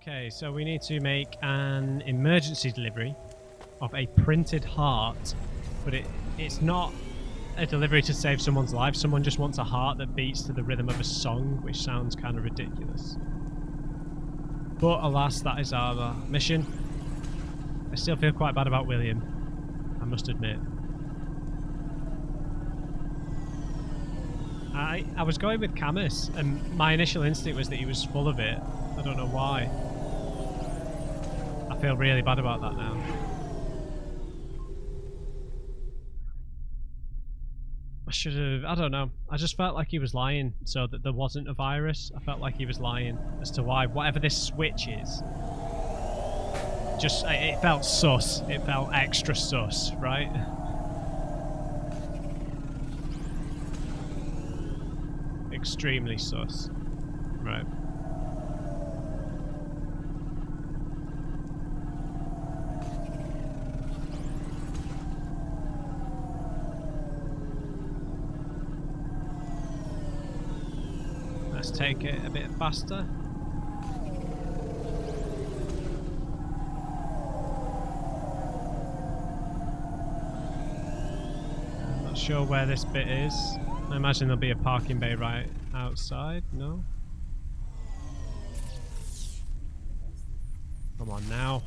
Okay, so we need to make an emergency delivery of a printed heart, but it's not a delivery to save someone's life. Someone just wants a heart that beats to the rhythm of a song, which sounds kind of ridiculous. But alas, that is our mission. I still feel quite bad about William, I must admit. I was going with Camus, and my initial instinct was that he was full of it. I don't know why. I feel really bad about that now. I should have... I don't know. I just felt like he was lying so that there wasn't a virus. I felt like he was lying as to why whatever this switch is. Just... it felt sus. It felt extra sus, right? Extremely sus. Right. Let's take it a bit faster. I'm not sure where this bit is. I imagine there'll be a parking bay right outside. No? Come on now.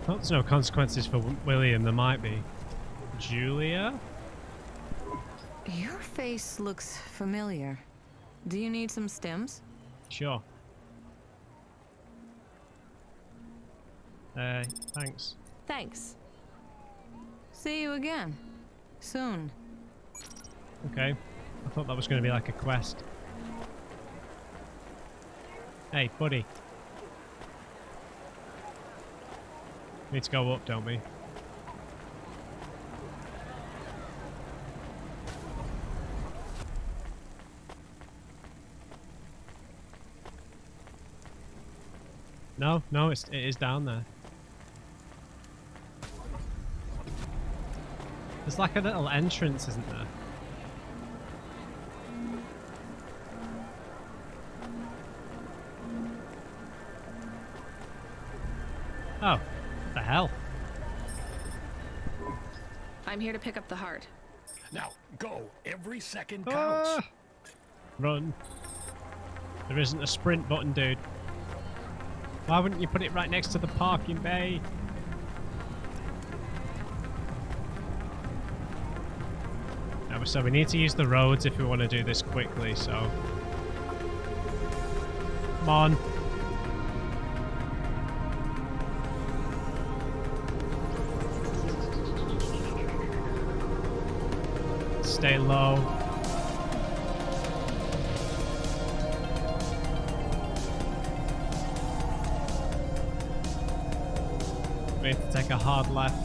Well, there's no consequences for William. There might be. Julia? Your face looks familiar. Do you need some stems? Sure. Thanks. Thanks. See you again. Soon. Okay. I thought that was going to be like a quest. Hey, buddy. We need to go up, don't we? No, it is down there. There's like a little entrance, isn't there? Oh, what the hell? I'm here to pick up the heart. Now, go. Every second counts. Ah! Run. There isn't a sprint button, dude. Why wouldn't you put it right next to the parking bay? No, so we need to use the roads if we want to do this quickly, so... Come on. Stay low. We have to take a hard left.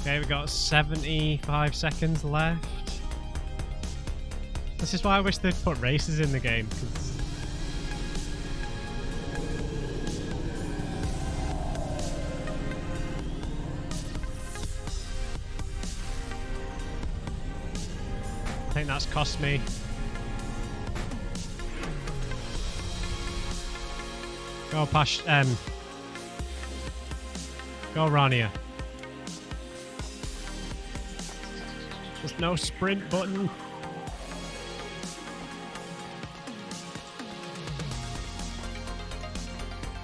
Okay, we got 75 seconds left. This is why I wish they'd put races in the game. I think that's cost me. Go Pash, go Rania. There's no sprint button.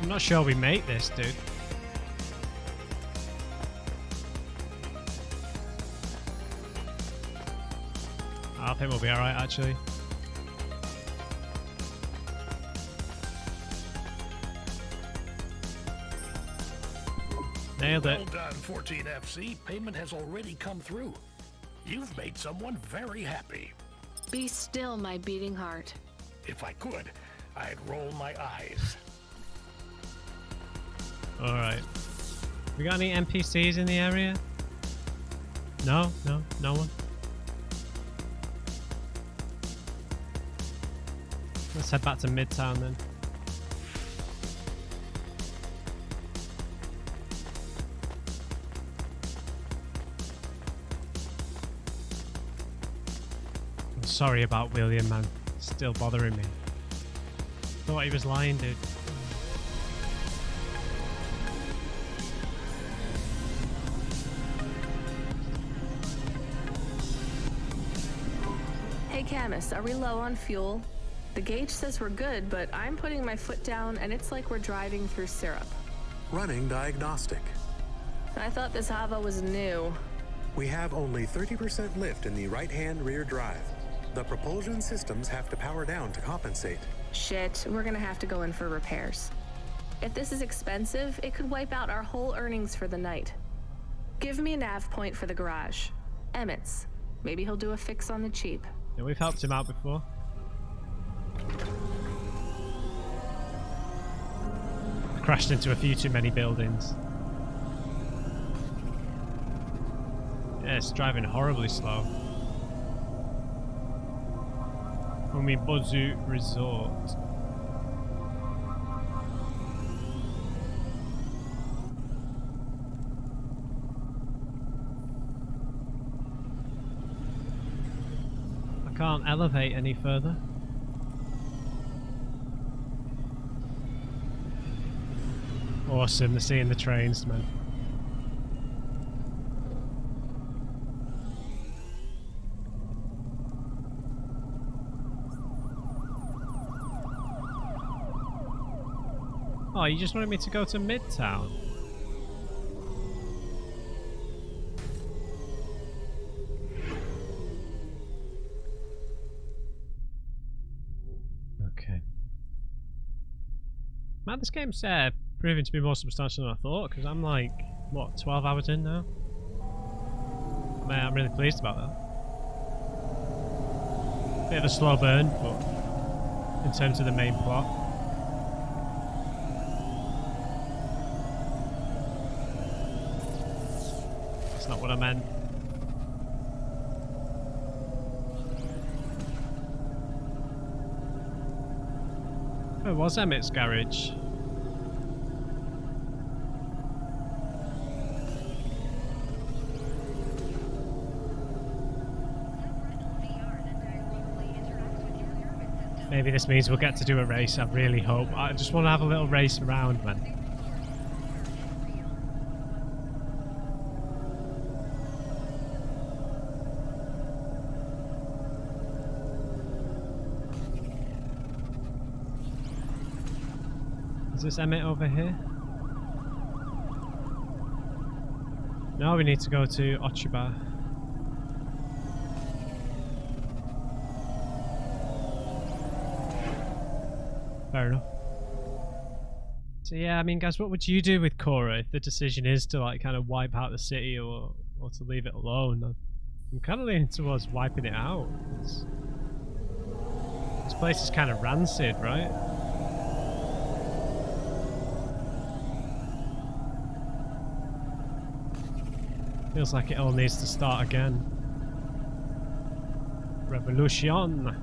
I'm not sure we make this, dude. I think we'll be alright, actually. Nailed it. Well done, 14FC. Payment has already come through. You've made someone very happy. Be still, my beating heart. If I could, I'd roll my eyes. Alright. We got any NPCs in the area? No one. Let's head back to Midtown then. I'm sorry about William, man. Still bothering me. Thought he was lying, dude. Hey, Camus, are we low on fuel? The gauge says we're good, but I'm putting my foot down and it's like we're driving through syrup. Running diagnostic. I thought this Hava was new. We have only 30% lift in the right-hand rear drive. The propulsion systems have to power down to compensate. Shit, we're gonna have to go in for repairs. If this is expensive, it could wipe out our whole earnings for the night. Give me a nav point for the garage. Emmitt's. Maybe he'll do a fix on the cheap. Yeah, we've helped him out before. Crashed into a few too many buildings. Yeah, it's driving horribly slow. Umibozu Resort. I can't elevate any further. Awesome, they're seeing the trains, man. Oh, you just wanted me to go to Midtown? Okay. Man, this game's proving to be more substantial than I thought, because I'm like, what, 12 hours in now? Man, I'm really pleased about that. Bit of a slow burn, but in terms of the main plot. That's not what I meant. Oh, it was Emmitt's garage. Maybe this means we'll get to do a race, I really hope. I just want to have a little race around, man. Is this Emmitt over here? No, we need to go to Ochiba. Fair enough. So yeah, I mean, guys, what would you do with Cora if the decision is to like kind of wipe out the city or to leave it alone? I'm kind of leaning towards wiping it out. This place is kind of rancid, right? Feels like it all needs to start again. Revolution.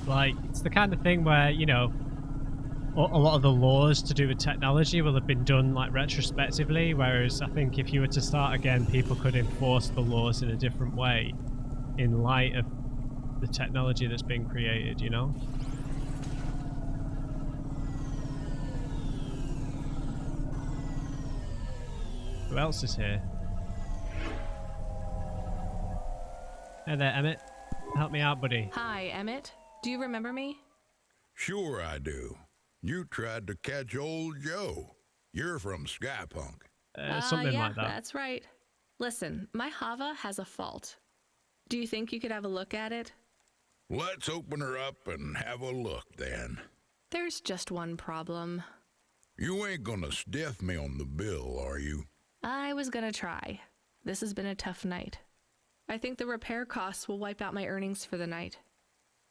Like, it's the kind of thing where, you know, a lot of the laws to do with technology will have been done like retrospectively, whereas I think if you were to start again, people could enforce the laws in a different way in light of the technology that's been created, you know? Who else is here? Hey there, Emmitt. Help me out, buddy. Hi, Emmitt. Do you remember me? Sure I do. You tried to catch old Joe. You're from Skypunk. Something Yeah, like that. That's right. Listen, my Hava has a fault. Do you think you could have a look at it? Let's open her up and have a look then. There's just one problem. You ain't gonna stiff me on the bill, are you? I was gonna try. This has been a tough night. I think the repair costs will wipe out my earnings for the night.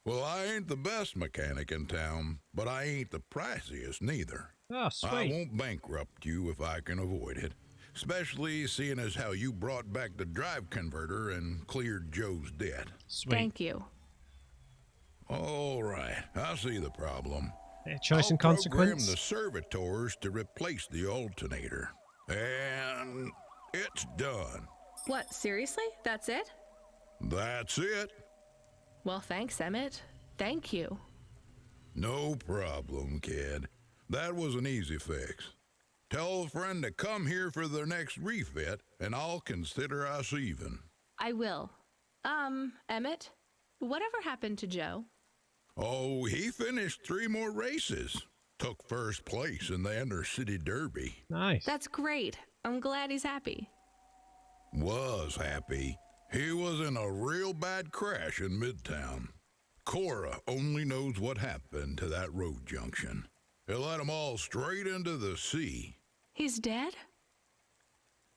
Well, I ain't the best mechanic in town, but I ain't the priciest neither. Oh, I sweet. won't bankrupt you if I can avoid it, especially seeing as how you brought back the drive converter and cleared Joe's debt. Sweet. Thank you. All right, I see the problem. Choice and I'll consequence. program the servitors to replace the alternator. And it's done. What, seriously? That's it? That's it. Well, thanks, Emmitt. Thank you. No problem, kid. That was an easy fix. Tell a friend to come here for their next refit, and I'll consider us even. I will. Emmitt, whatever happened to Joe? Oh, he finished 3 more races. Took first place in the Inter-City Derby. Nice. That's great. I'm glad he's happy. Was happy. He was in a real bad crash in Midtown. Cora only knows what happened to that road junction. It led them all straight into the sea. He's dead?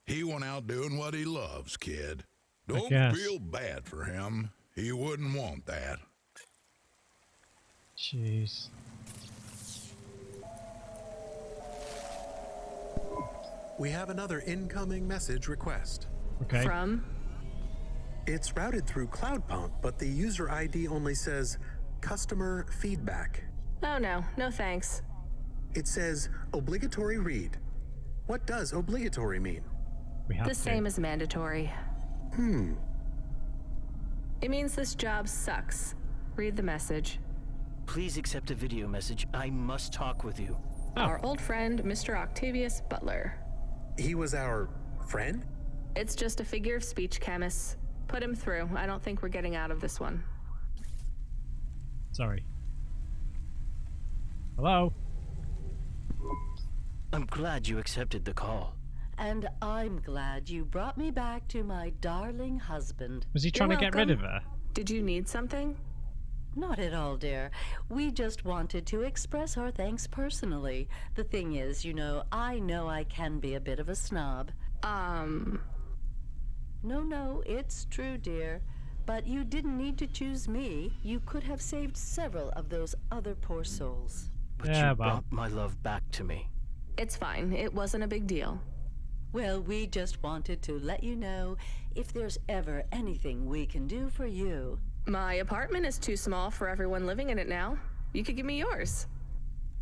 He went out doing what he loves, kid. Don't guess. feel bad for him. He wouldn't want that. Jeez. We have another incoming message request. Okay. From? It's routed through Cloudpunk, but the user ID only says customer feedback. Oh no, no thanks. It says obligatory read. What does obligatory mean? We have The to. same as mandatory. It means this job sucks. Read the message. Please accept a video message. I must talk with you. Our old friend, Mr. Octavius Butler. He was our friend? It's just a figure of speech, chemists. Put him through. I don't think we're getting out of this one. Sorry. Hello? I'm glad you accepted the call. And I'm glad you brought me back to my darling husband. Was he trying to get rid of welcome. her? Did you need something? Not at all, dear. We just wanted to express our thanks personally. The thing is, I know I can be a bit of a snob. No, it's true, dear. But you didn't need to choose me. You could have saved several of those other poor souls. But Yeah, you well. brought my love back to me. It's fine. It wasn't a big deal. Well, we just wanted to let you know if there's ever anything we can do for you. My apartment is too small for everyone living in it now. You could give me yours.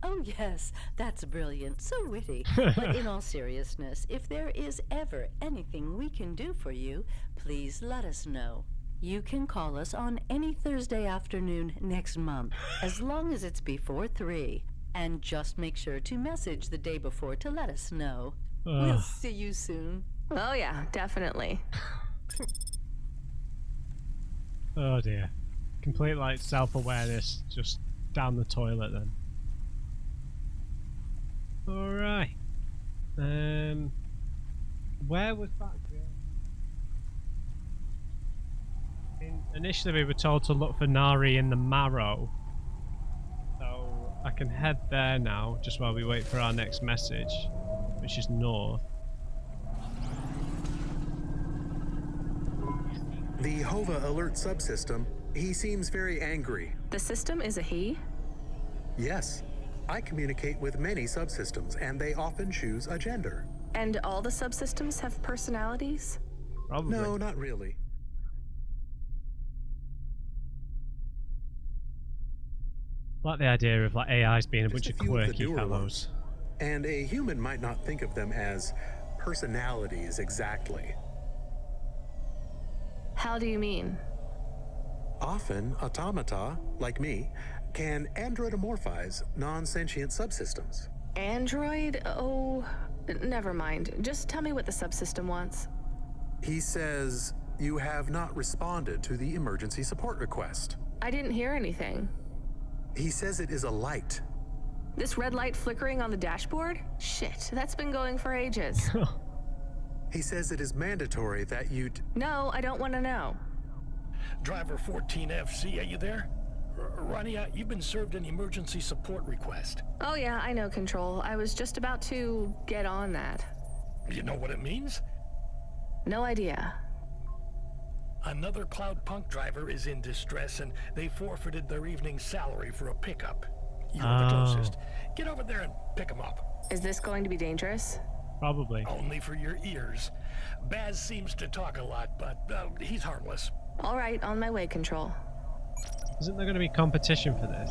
Oh, yes, that's brilliant. So witty. But in all seriousness, if there is ever anything we can do for you, please let us know. You can call us on any Thursday afternoon next month, as long as it's before 3. And just make sure to message the day before to let us know. We'll Ugh. see you soon. Oh yeah, definitely. Oh dear. Complete self-awareness just down the toilet then. Alright. Where was that girl? Initially we were told to look for Nari in the Marrow. So I can head there now, just while we wait for our next message, which is north. The Hova alert subsystem, he seems very angry. The system is a he? Yes, I communicate with many subsystems, and they often choose a gender. And all the subsystems have personalities? Probably. No, not really. I like the idea of AIs being a Just bunch a of few of the quirky newer fellows. ones. And a human might not think of them as personalities exactly. How do you mean? Often, automata, like me, can androidomorphize non-sentient subsystems. Android? Oh, never mind. Just tell me what the subsystem wants. He says, you have not responded to the emergency support request. I didn't hear anything. He says it is a light. This red light flickering on the dashboard? Shit, that's been going for ages. He says it is mandatory that you No, I don't want to know. Driver 14FC, are you there? Rania, you've been served an emergency support request. Oh yeah, I know, Control. I was just about to get on that. You know what it means? No idea. Another Cloudpunk driver is in distress, and they forfeited their evening's salary for a pickup. You're the closest. Get over there and pick him up. Is this going to be dangerous? Probably. Only for your ears. Baz seems to talk a lot, but he's harmless. All right, on my way, Control. Isn't there going to be competition for this?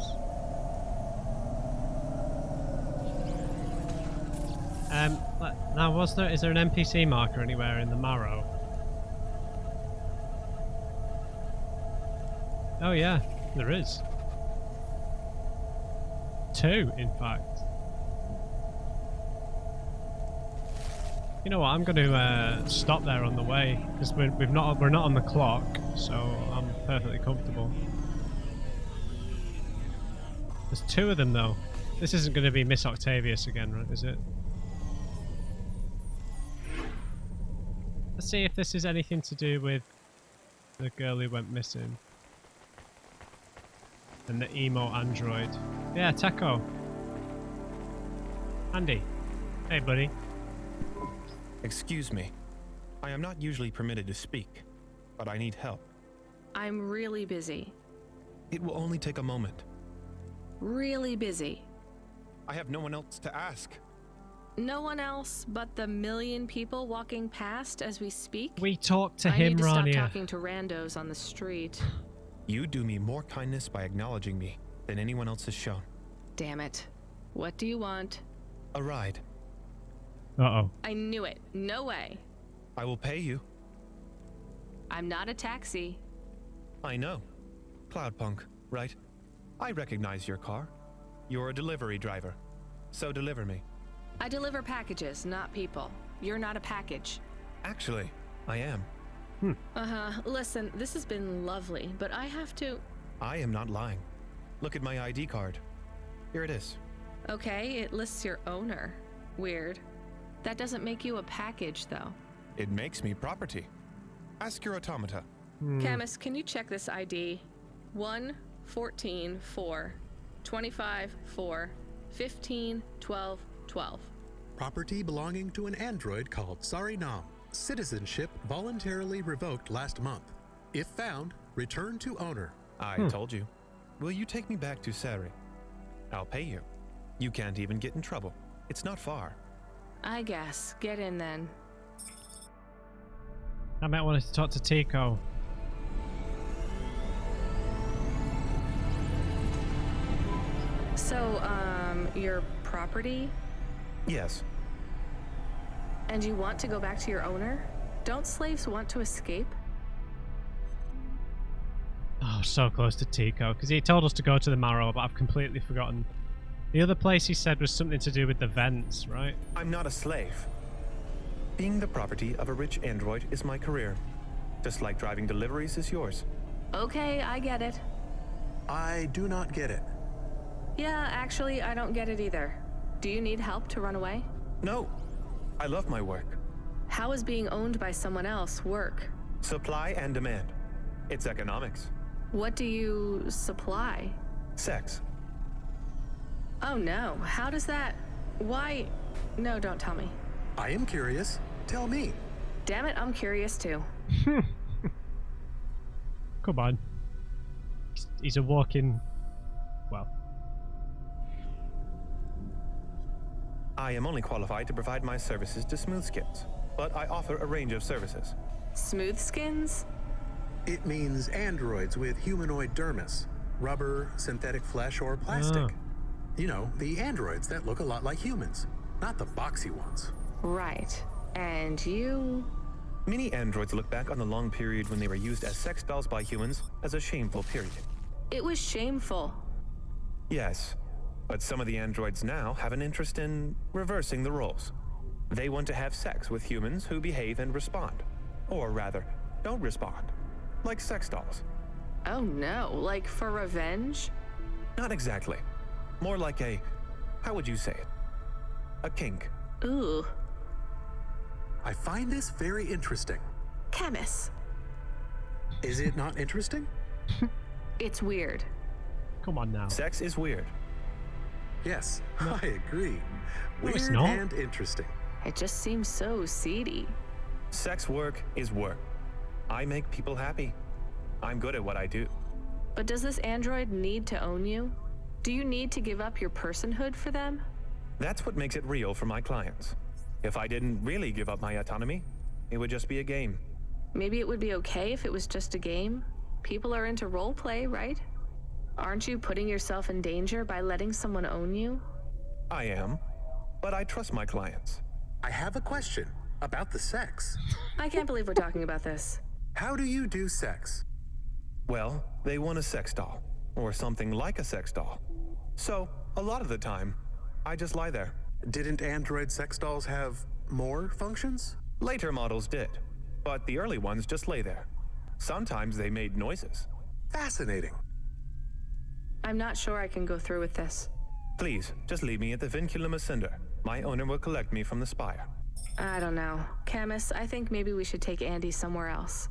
Now, is there an NPC marker anywhere in the Marrow? Oh yeah, there is. 2, in fact. You know what? I'm going to stop there on the way because we're not on the clock, so I'm perfectly comfortable. There's 2 of them though. This isn't going to be Miss Octavius again, right? Is it? Let's see if this is anything to do with the girl who went missing. And the emo android. Yeah, Techo. Andy. Hey, buddy. Excuse me. I am not usually permitted to speak, but I need help. I'm really busy. It will only take a moment. Really busy. I have no one else to ask. No one else but the million people walking past as we speak? We talked to I him, need to Rania. stop talking to randos on the street. You do me more kindness by acknowledging me than anyone else has shown. Damn it. What do you want? A ride. Uh-oh. I knew it. No way. I will pay you. I'm not a taxi. I know. Cloudpunk, right? I recognize your car. You're a delivery driver. So deliver me. I deliver packages, not people. You're not a package. Actually, I am. Uh-huh. Listen, this has been lovely, but I have to... I am not lying. Look at my ID card. Here it is. Okay, it lists your owner. Weird. That doesn't make you a package, though. It makes me property. Ask your automata. Camus, can you check this ID? 1, 14, 4, 25, 4, 15, 12, 12. Property belonging to an android called Sarinam. Citizenship voluntarily revoked last month. If found, return to owner. I told you. Will you take me back to Sari? I'll pay you. You can't even get in trouble. It's not far. I guess. Get in then. I might want to talk to Tico. So, your property? Yes. And you want to go back to your owner? Don't slaves want to escape? Oh, so close to Tico, because he told us to go to the Marrow, but I've completely forgotten. The other place he said was something to do with the vents, right? I'm not a slave. Being the property of a rich android is my career. Just like driving deliveries is yours. Okay, I get it. I do not get it. Yeah, actually, I don't get it either. Do you need help to run away? No. I love my work. How is being owned by someone else work? Supply and demand. It's economics. What do you supply? Sex. Oh no, how does that... Why... No, don't tell me. I am curious. Tell me. Damn it, I'm curious too. Come on. He's a walking... Well... I am only qualified to provide my services to smooth skins, but I offer a range of services. Smooth skins? It means androids with humanoid dermis, rubber, synthetic flesh, or plastic. Oh. You know, the androids that look a lot like humans, not the boxy ones. Right. And you... Many androids look back on the long period when they were used as sex dolls by humans as a shameful period. It was shameful. Yes, but some of the androids now have an interest in reversing the roles. They want to have sex with humans who behave and respond. Or rather, don't respond. Like sex dolls. Oh no, like for revenge? Not exactly. More like a... how would you say it? A kink. Ooh. I find this very interesting. Camus. Is it not interesting? It's weird. Come on now. Sex is weird. Yes, I agree. No, it's Weird not. and interesting. It just seems so seedy. Sex work is work. I make people happy. I'm good at what I do. But does this android need to own you? Do you need to give up your personhood for them? That's what makes it real for my clients. If I didn't really give up my autonomy, it would just be a game. Maybe it would be okay if it was just a game. People are into role play, right? Aren't you putting yourself in danger by letting someone own you? I am, but I trust my clients. I have a question about the sex. I can't believe we're talking about this. How do you do sex? Well, they want a sex doll, or something like a sex doll. So, a lot of the time, I just lie there. Didn't android sex dolls have more functions? Later models did, but the early ones just lay there. Sometimes they made noises. Fascinating. I'm not sure I can go through with this. Please, just leave me at the Vinculum Ascender. My owner will collect me from the spire. I don't know. Camus, I think maybe we should take Andy somewhere else.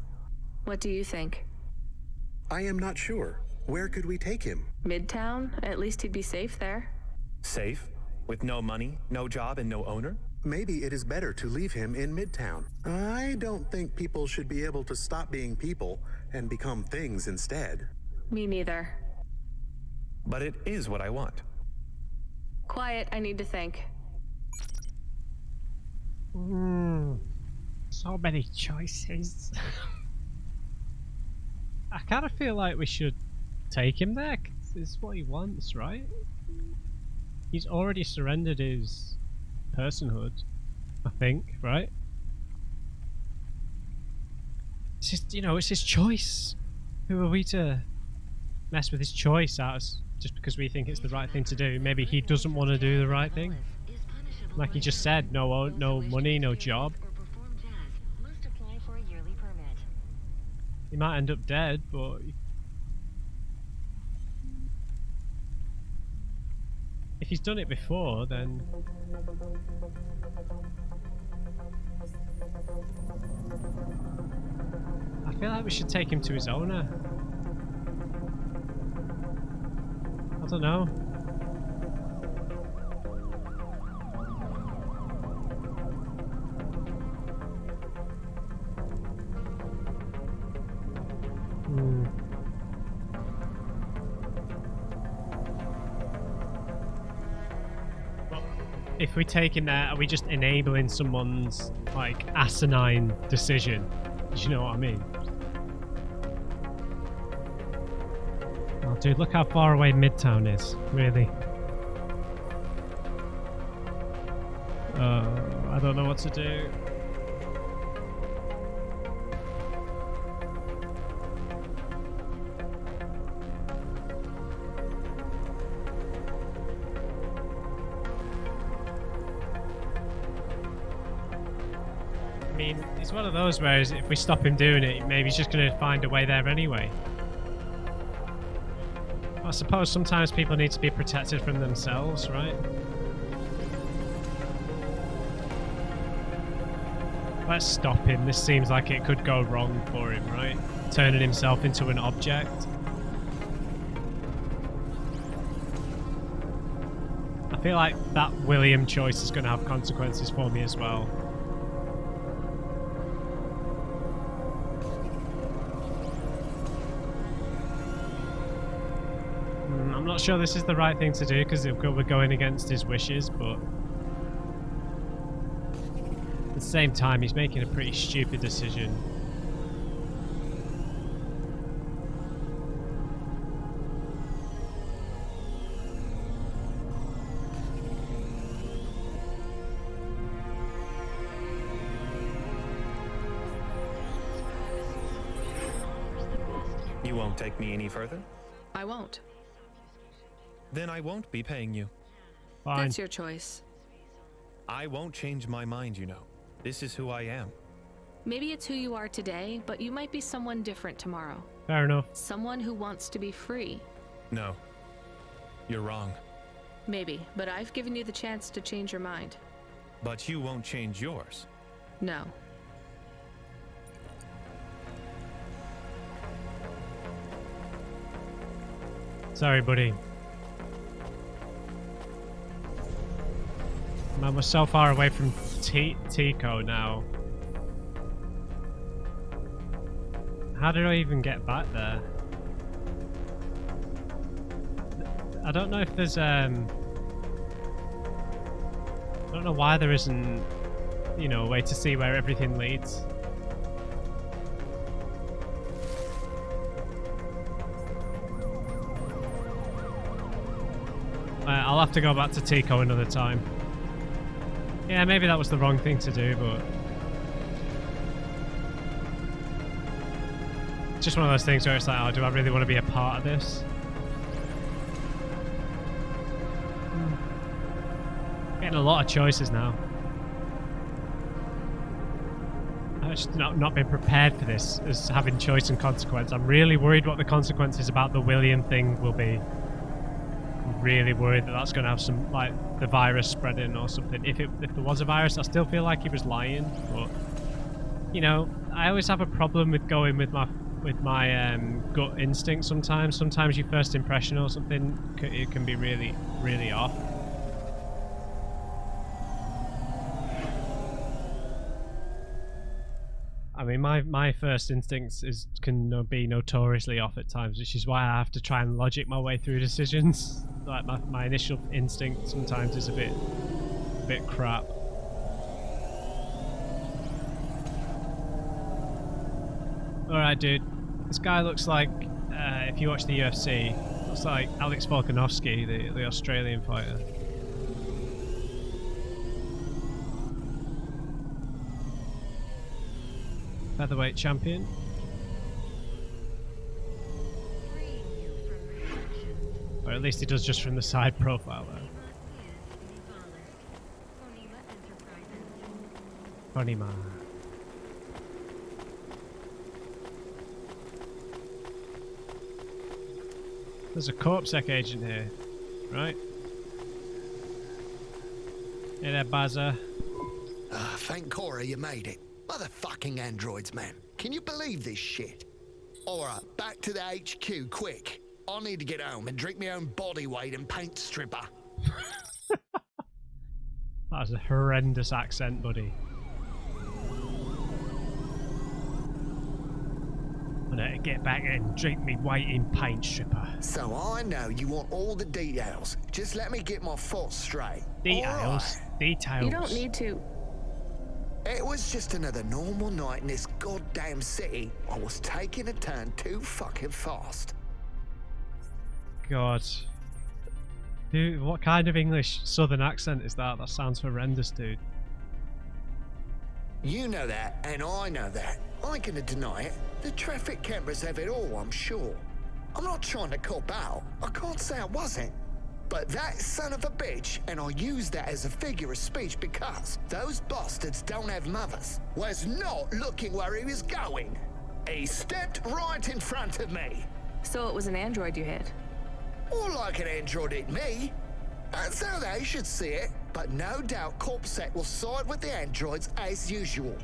What do you think? I am not sure. Where could we take him? Midtown? At least he'd be safe there. Safe? With no money, no job, and no owner? Maybe it is better to leave him in Midtown. I don't think people should be able to stop being people and become things instead. Me neither. But it is what I want. Quiet, I need to think. So many choices. I kind of feel like we should take him there, 'cause this is what he wants, right? He's already surrendered his personhood, I think, right? It's just, you know, it's his choice. Who are we to mess with his choice just because we think it's the right thing to do? Maybe he doesn't want to do the right thing. Like he just said, no money, no job. He might end up dead, but if he's done it before, then I feel like we should take him to his owner. I don't know. If we take him there, are we just enabling someone's, like, asinine decision? Do you know what I mean? Oh, dude, look how far away Midtown is, really. I don't know what to do. I mean, it's one of those where if we stop him doing it, maybe he's just going to find a way there anyway. I suppose sometimes people need to be protected from themselves, right? Let's stop him. This seems like it could go wrong for him, right? Turning himself into an object. I feel like that William choice is going to have consequences for me as well. I'm not sure this is the right thing to do because we're going against his wishes, but at the same time, he's making a pretty stupid decision. You won't take me any further? I won't. Then I won't be paying you. Fine. That's your choice. I won't change my mind, you know. This is who I am. Maybe it's who you are today, but you might be someone different tomorrow. Fair enough. Someone who wants to be free. No. You're wrong. Maybe, but I've given you the chance to change your mind. But you won't change yours. No. Sorry, buddy. Man, we're so far away from Tico now. How did I even get back there? I don't know if there's I don't know why there isn't, you know, a way to see where everything leads. I'll have to go back to Tico another time. Yeah, maybe that was the wrong thing to do, but it's just one of those things where it's like, oh, do I really want to be a part of this? Getting a lot of choices now. I've just not been prepared for this as having choice and consequence. I'm really worried what the consequences about the William thing will be. I'm really worried that that's going to have some, like, the virus spreading or something. If there was a virus, I still feel like he was lying. But, you know, I always have a problem with going with my gut instinct sometimes. Sometimes your first impression or something, it can be really, really off. I mean, my first instincts can be notoriously off at times, which is why I have to try and logic my way through decisions. Like my initial instinct sometimes is a bit crap. Alright, dude. This guy looks like, if you watch the UFC, looks like Alex Volkanovski, the Australian fighter. Featherweight champion. Or at least he does just from the side profile though. Funny man. There's a corpsec agent here, right? Hey there, Bazza. Thank Cora you made it. Motherfucking androids, man. Can you believe this shit? Alright, back to the HQ, quick. I need to get home and drink my own body weight and paint stripper. That's a horrendous accent, buddy. I'm gonna get back and drink me weight in paint stripper. So I know you want all the details. Just let me get my thoughts straight. Details? Right. Details. You don't need to. It was just another normal night in this goddamn city. I was taking a turn too fucking fast. God. Dude, what kind of English southern accent is that? That sounds horrendous, dude. You know that, and I know that. I ain't gonna deny it. The traffic cameras have it all, I'm sure. I'm not trying to cop out. I can't say I wasn't. But that son of a bitch, and I use that as a figure of speech because those bastards don't have mothers, was not looking where he was going. He stepped right in front of me. So it was an android you hit? Or like an android hit me. That's how they should see it. But no doubt Corpsec will side with the androids as usual.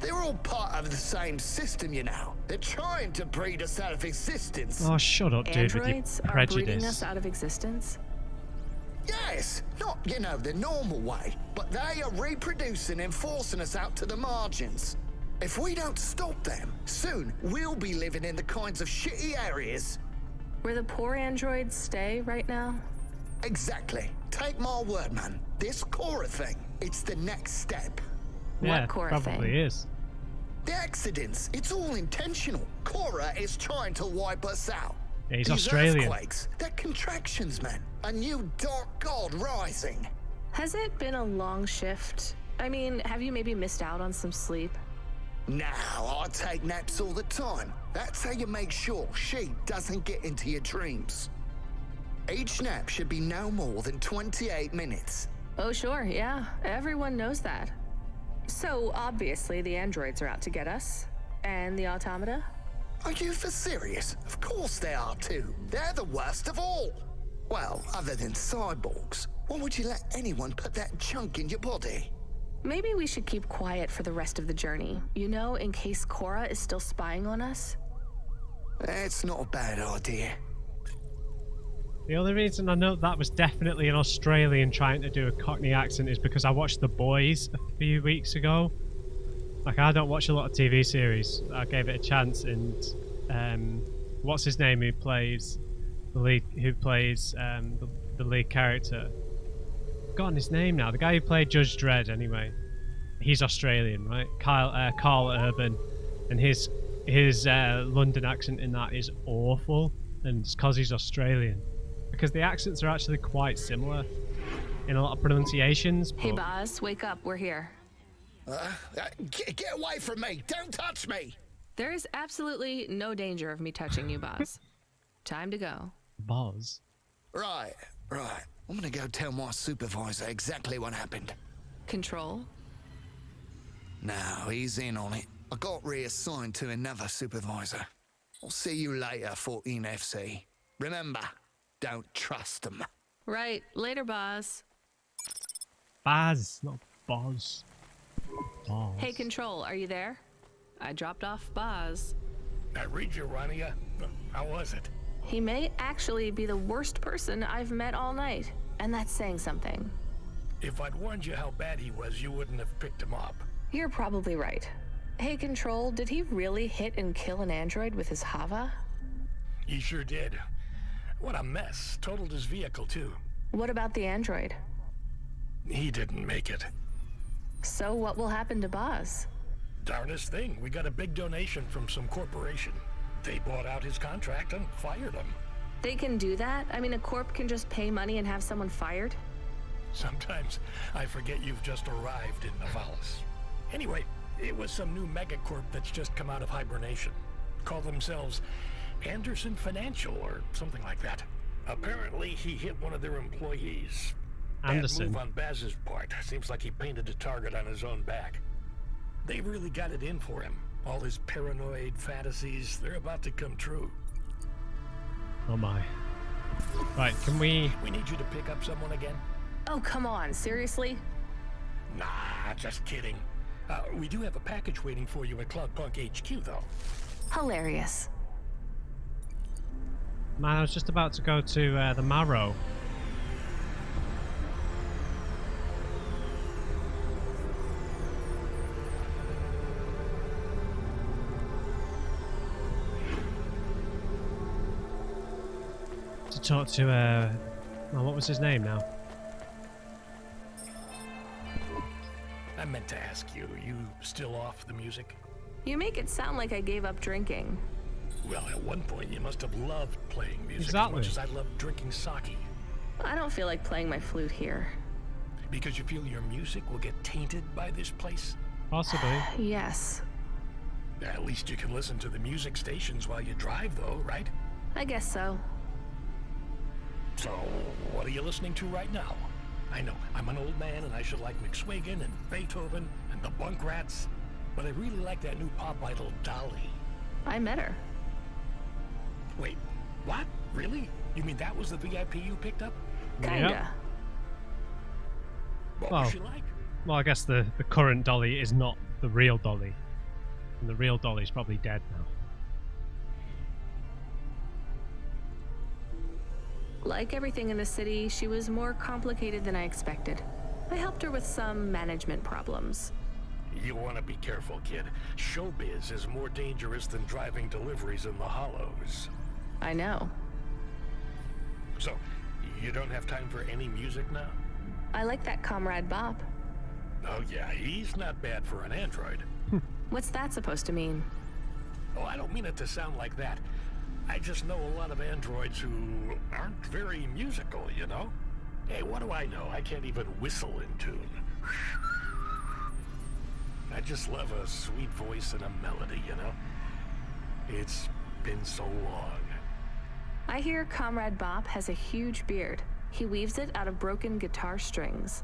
They're all part of the same system, you know. They're trying to breed us out of existence. Oh, shut up, dude, with your Androids are prejudice. breeding us out of existence? Yes, not, you know, the normal way, but they are reproducing and forcing us out to the margins. If we don't stop them, soon we'll be living in the kinds of shitty areas. Where the poor androids stay right now? Exactly. Take my word, man. This Cora thing, it's the next step. Yeah, What Cora probably thing? is. The accidents, it's all intentional. Cora is trying to wipe us out. Yeah, he's These Australian. earthquakes, they're contractions, man. A new dark god rising. Has it been a long shift? I mean, have you maybe missed out on some sleep? Now, I take naps all the time. That's how you make sure she doesn't get into your dreams. Each nap should be no more than 28 minutes. Oh, sure, yeah. Everyone knows that. So, obviously, the androids are out to get us. And the automata? Are you for serious? Of course they are too. They're the worst of all. Well, other than cyborgs. Why would you let anyone put that chunk in your body? Maybe we should keep quiet for the rest of the journey. You know, in case Cora is still spying on us? That's not a bad idea. The only reason I know that was definitely an Australian trying to do a Cockney accent is because I watched The Boys a few weeks ago. Like, I don't watch a lot of TV series. I gave it a chance, and what's his name who plays the lead character? I've forgotten his name now. The guy who played Judge Dredd, anyway. He's Australian, right? Carl Urban, and his London accent in that is awful, and it's because he's Australian. Because the accents are actually quite similar in a lot of pronunciations. But... Hey, Boz, wake up. We're here. Get away from me! Don't touch me! There is absolutely no danger of me touching you, Boz. Time to go. Boz? Right. I'm gonna go tell my supervisor exactly what happened. Control? No, he's in on it. I got reassigned to another supervisor. I'll see you later, 14 FC. Remember, don't trust them. Right. Later, Boz. Baz, not Boz. Boz. Hey, Control, are you there? I dropped off Boz. I read you, Rania. How was it? He may actually be the worst person I've met all night, and that's saying something. If I'd warned you how bad he was, you wouldn't have picked him up. You're probably right. Hey, Control, did he really hit and kill an android with his Hava? He sure did. What a mess. Totaled his vehicle, too. What about the android? He didn't make it. So what will happen to Boz? Darnest thing. We got a big donation from some corporation. They bought out his contract and fired him. They can do that? I mean, a corp can just pay money and have someone fired? Sometimes I forget you've just arrived in Nivalis. Anyway, it was some new megacorp that's just come out of hibernation. Call themselves Anderson Financial or something like that. Apparently, he hit one of their employees. Anderson. Bad move on Baz's part. Seems like he painted a target on his own back. They really got it in for him. All his paranoid fantasies, they're about to come true. Oh my. Right, can we... We need you to pick up someone again? Oh, come on. Seriously? Nah, just kidding. We do have a package waiting for you at Cloudpunk HQ, though. Hilarious. Man, I was just about to go to the Marrow. To talk to, well, what was his name now? I meant to ask you, you still off the music? You make it sound like I gave up drinking. Well, at one point you must have loved playing music Exactly. as much as I loved drinking sake. I don't feel like playing my flute here. Because you feel your music will get tainted by this place? Possibly. Yes. At least you can listen to the music stations while you drive, though, right? I guess so. So, what are you listening to right now? I know, I'm an old man and I should like McSwagan and Beethoven and the Bunk Rats, but I really like that new pop idol, Dolly. I met her. Wait, what? Really? You mean that was the VIP you picked up? Kinda. Yep. What Well, was she like? Well, I guess the current Dolly is not the real Dolly. And the real Dolly's probably dead now. Like everything in the city, she was more complicated than I expected. I helped her with some management problems. You want to be careful, kid. Showbiz is more dangerous than driving deliveries in the Hollows. I know. So, you don't have time for any music now? I like that Comrade Bob. Oh yeah, he's not bad for an android. What's that supposed to mean? Oh, I don't mean it to sound like that. I just know a lot of androids who aren't very musical, you know? Hey, what do I know? I can't even whistle in tune. I just love a sweet voice and a melody, you know? It's been so long. I hear Comrade Bob has a huge beard. He weaves it out of broken guitar strings.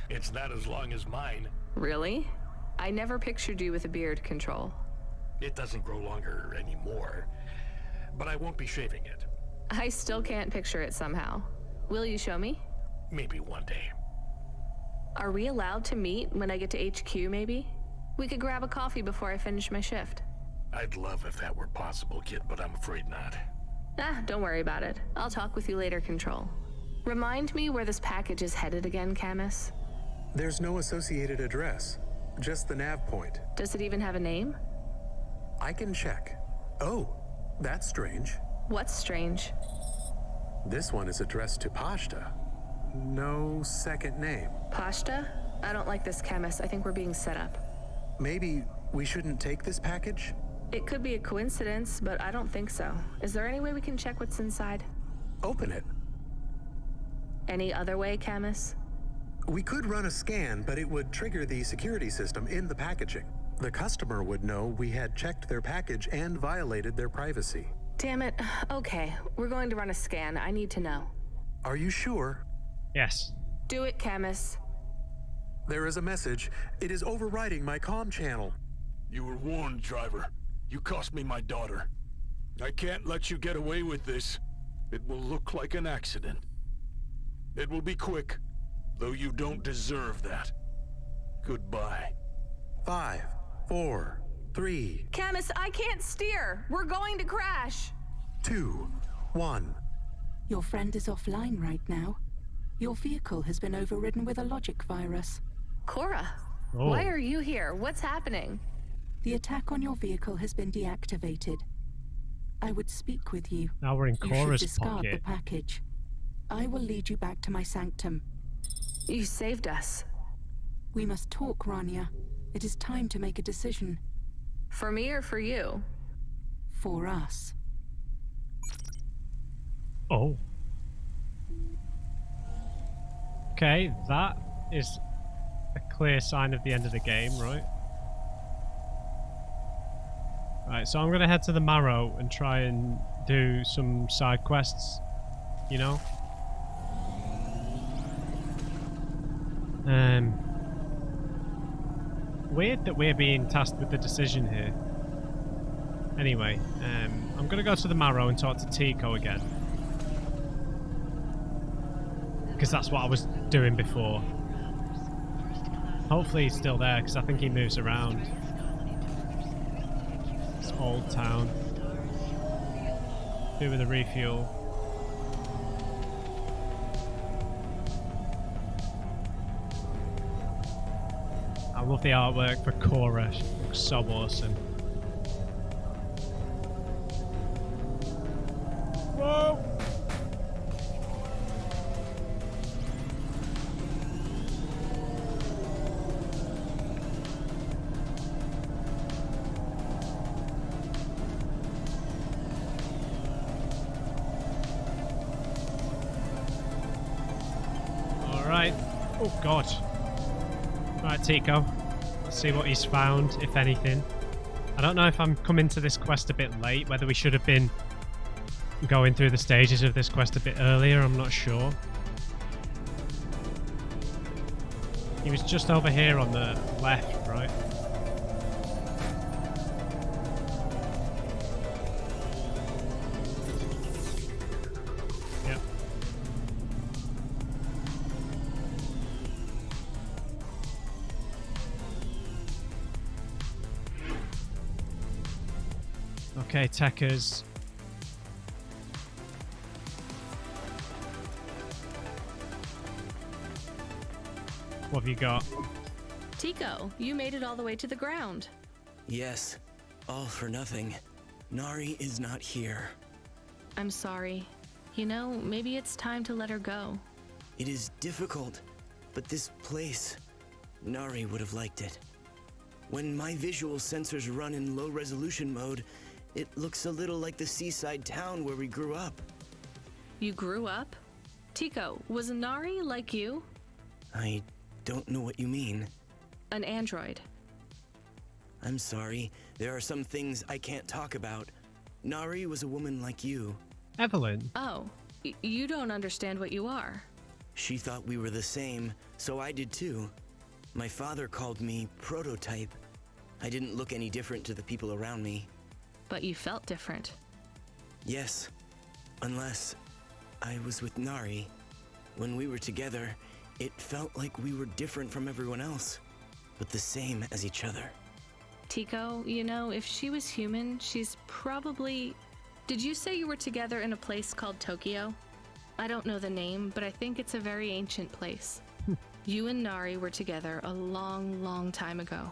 It's not as long as mine. Really? I never pictured you with a beard, Control. It doesn't grow longer anymore. But I won't be shaving it. I still can't picture it somehow. Will you show me? Maybe one day. Are we allowed to meet when I get to HQ, maybe? We could grab a coffee before I finish my shift. I'd love if that were possible, kid, but I'm afraid not. Don't worry about it. I'll talk with you later, Control. Remind me where this package is headed again, Camus? There's no associated address. just the nav point. Does it even have a name? I can check. Oh, that's strange. What's strange? This one is addressed to Pashta. No second name. Pashta? I don't like this, chemist. I think we're being set up. Maybe we shouldn't take this package? It could be a coincidence, but I don't think so. Is there any way we can check what's inside? Open it. Any other way, chemist? We could run a scan, but it would trigger the security system in the packaging. The customer would know we had checked their package and violated their privacy. Damn it. Okay, we're going to run a scan. I need to know. Are you sure? Yes. Do it, chemist. There is a message. It is overriding my comm channel. You were warned, driver. You cost me my daughter. I can't let you get away with this. It will look like an accident. It will be quick, though you don't deserve that. Goodbye. 5, 4, 3, Chemist, I can't steer. We're going to crash. 2, 1. Your friend is offline right now. Your vehicle has been overridden with a logic virus. Cora, Oh. why are you here? What's happening? The attack on your vehicle has been deactivated. I would speak with you. Now we're in You should Cora's discard pocket. the package. I will lead you back to my sanctum. You saved us. We must talk, Rania. It is time to make a decision. For me or for you? For us. Oh. Okay, that is a clear sign of the end of the game, right? Right, so I'm gonna head to the Marrow and try and do some side quests, you know? Weird that we're being tasked with the decision here. Anyway, I'm gonna go to the Marrow and talk to Tico again. Because that's what I was doing before. Hopefully he's still there, because I think he moves around. It's Old Town. Do with a refuel. I love the artwork for Cora. She looks so awesome. Whoa! Alright. Oh god. Right, Tico. Let's see what he's found, if anything. I don't know if I'm coming to this quest a bit late, whether we should have been going through the stages of this quest a bit earlier, I'm not sure. He was just over here on the left, right? Yep. Okay, techers. What have you got? Tico, you made it all the way to the ground. Yes, all for nothing. Nari is not here. I'm sorry. You know, maybe it's time to let her go. It is difficult, but this place, Nari would have liked it. When my visual sensors run in low resolution mode, it looks a little like the seaside town where we grew up. You grew up? Tico, was Nari like you? I don't know what you mean. An android. I'm sorry, there are some things I can't talk about. Nari was a woman like you. Evelyn. Oh, you don't understand what you are. She thought we were the same, so I did too. My father called me prototype. I didn't look any different to the people around me. But you felt different. Yes, unless I was with Nari. When we were together, it felt like we were different from everyone else, but the same as each other. Tico, you know, if she was human, she's probably... Did you say you were together in a place called Tokyo? I don't know the name, but I think it's a very ancient place. You and Nari were together a long, long time ago.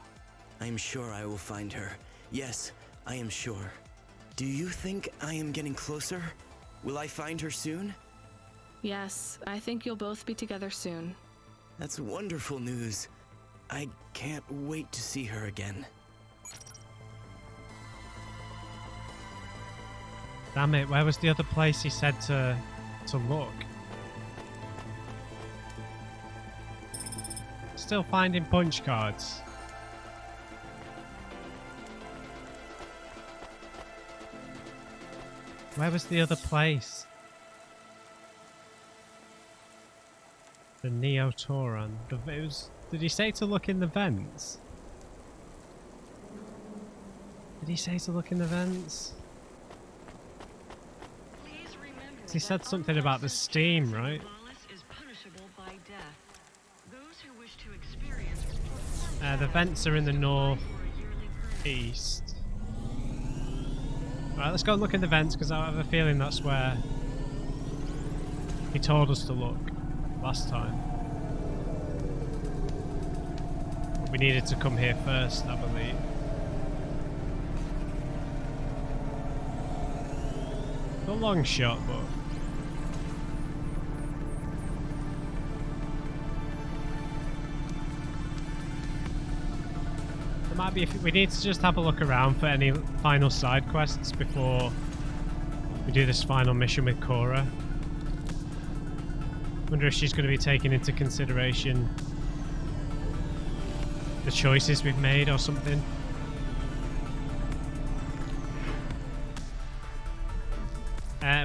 I am sure I will find her. Yes, I am sure. Do you think I am getting closer? Will I find her soon? Yes, I think you'll both be together soon. That's wonderful news. I can't wait to see her again. Damn it, where was the other place he said to look? Still finding punch cards. Where was the other place? The Neotoran. Did he say to look in the vents? Did he say to look in the vents? He said something about the steam, right? The vents are in the north-east. Right, let's go and look in the vents, because I have a feeling that's where he told us to look last time. But we needed to come here first, I believe. A long shot, but... might be, we need to just have a look around for any final side quests before we do this final mission with Cora. Wonder if she's going to be taking into consideration the choices we've made or something.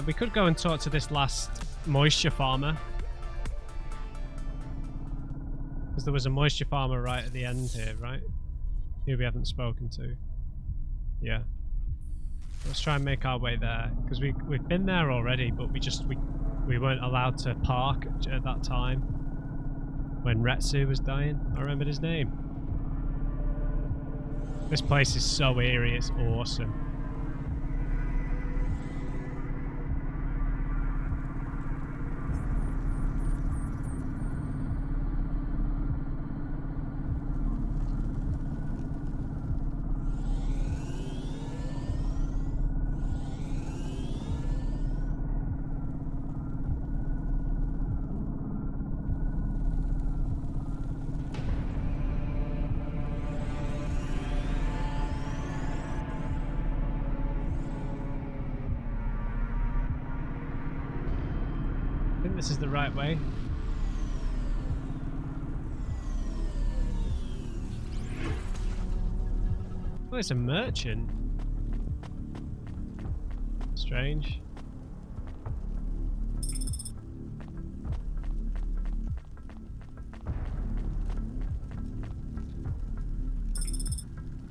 We could go and talk to this last moisture farmer, because there was a moisture farmer right at the end here, right? Who we haven't spoken to. Yeah. Let's try and make our way there, because we've been there already, but we weren't allowed to park at that time when Retsu was dying. I remembered his name. This place is so eerie, it's awesome. I think this is the right way. Oh, it's a merchant. Strange.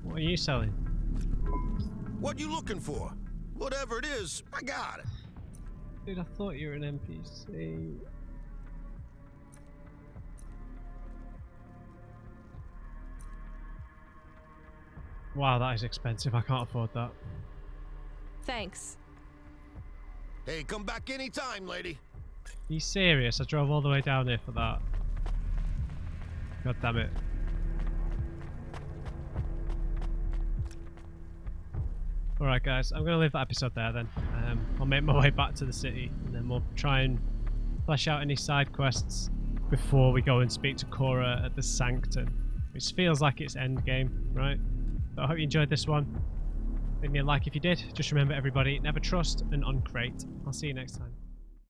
What are you selling? What you looking for? Whatever it is, I got it. Dude, I thought you were an NPC. Wow, that is expensive. I can't afford that. Thanks. Hey, come back anytime, lady. Are you serious? I drove all the way down here for that. God damn it. Alright guys, I'm going to leave that episode there then. I'll make my way back to the city and then we'll try and flesh out any side quests before we go and speak to Cora at the Sanctum, which feels like it's endgame, right? But I hope you enjoyed this one. Leave me a like if you did. Just remember everybody, never trust and uncrate. I'll see you next time.